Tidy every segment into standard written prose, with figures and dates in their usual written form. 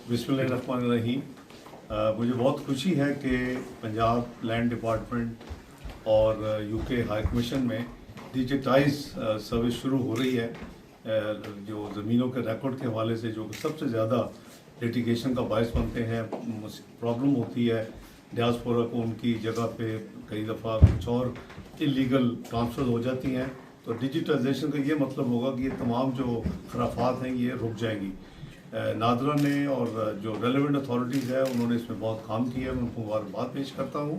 बिस्मिल्लाहिर्रहमानिर्रहीम। मुझे बहुत खुशी है कि पंजाब लैंड डिपार्टमेंट और यूके हाई कमीशन में डिजिटाइज सर्विस शुरू हो रही है। जो ज़मीनों के रिकॉर्ड के हवाले से जो सबसे ज़्यादा लिटिगेशन का बायस बनते हैं, प्रॉब्लम होती है डियास्पोरा को उनकी जगह पे कई दफ़ा कुछ और इलीगल ट्रांसफ़र हो जाती हैं। तो डिजिटाइजेशन का ये मतलब होगा कि ये तमाम जो खराफात हैं ये रुक जाएंगी। नादरा ने और जो रेलेवेंट अथॉरिटीज़ है उन्होंने इसमें बहुत काम किया है, मैं उनको मुबारकबाद पेश करता हूँ।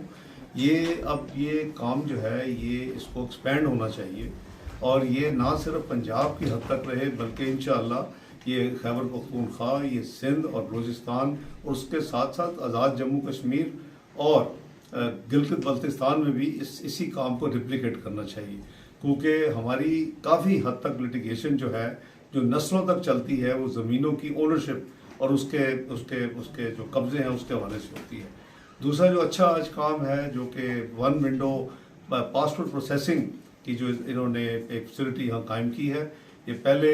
अब ये काम जो है ये इसको एक्सपेंड होना चाहिए और ये ना सिर्फ पंजाब की हद तक रहे बल्कि इंशाअल्लाह ये खैबर पख्तूनख्वा, ये सिंध और बलूचिस्तान और उसके साथ साथ आज़ाद जम्मू कश्मीर और गिलगित बल्तिस्तान में भी इसी काम को रिप्लिकेट करना चाहिए, क्योंकि हमारी काफ़ी हद तक लिटिगेशन जो है जो नस्लों तक चलती है वो ज़मीनों की ओनरशिप और उसके जो कब्ज़े हैं उसके हवाले से होती है। दूसरा जो अच्छा आज काम है जो कि वन विंडो पासपोर्ट प्रोसेसिंग की जो इन्होंने एक फैसिलिटी यहाँ कायम की है। ये पहले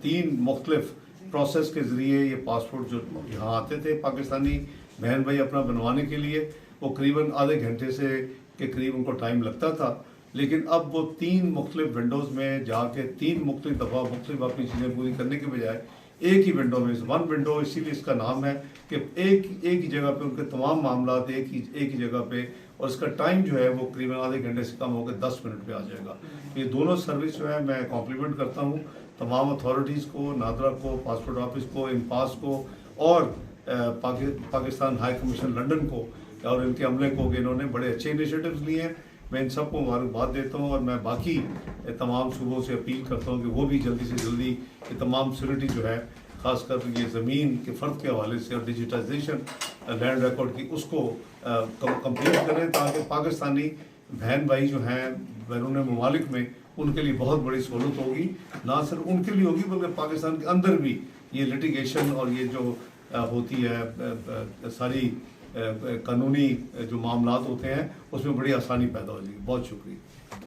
3 मुख्तलिफ प्रोसेस के ज़रिए ये पासपोर्ट जो यहाँ आते थे पाकिस्तानी बहन भाई अपना बनवाने के लिए, वो करीबन आधे घंटे से के करीब उनको टाइम लगता था, लेकिन अब वो 3 मुख्तलिफ विंडोज़ में जाके 3 मुख्तलिफ दफ़ा मुख्तलिफ अपनी चीज़ें पूरी करने के बजाय एक ही विंडो में, वन विंडो इसीलिए इसका नाम है कि एक ही जगह पे उनके तमाम मामला एक ही जगह पे, और इसका टाइम जो है वो करीबन आधे घंटे से कम होकर 10 मिनट पे आ जाएगा। ये दोनों सर्विस जो है मैं कॉम्प्लीमेंट करता हूँ तमाम अथॉरिटीज़ को, नादरा को, पासपोर्ट ऑफिस को, इम्पास को और पाकिस्तान हाई कमीशन लंदन को और इनके अमले को कि इन्होंने बड़े अच्छे इनिशिएटिव्स लिए हैं। मैं इन सबको मुबारकबाद देता हूँ और मैं बाकी तमाम सूबों से अपील करता हूँ कि वो भी जल्दी से जल्दी ये तमाम फैसिलिटी जो है ख़ासकर ये ज़मीन के फ़र्द के हवाले से और डिजिटाइजेशन लैंड रिकॉर्ड की उसको कंप्लीट करें, ताकि पाकिस्तानी बहन भाई जो हैं बैरून ममालिक में उनके लिए बहुत बड़ी सहूलत होगी। ना सिर्फ उनके लिए होगी बल्कि पाकिस्तान के अंदर भी ये लिटिगेशन और ये जो होती है सारी कानूनी जो मामलात होते हैं उसमें बड़ी आसानी पैदा हो जाएगी। बहुत शुक्रिया।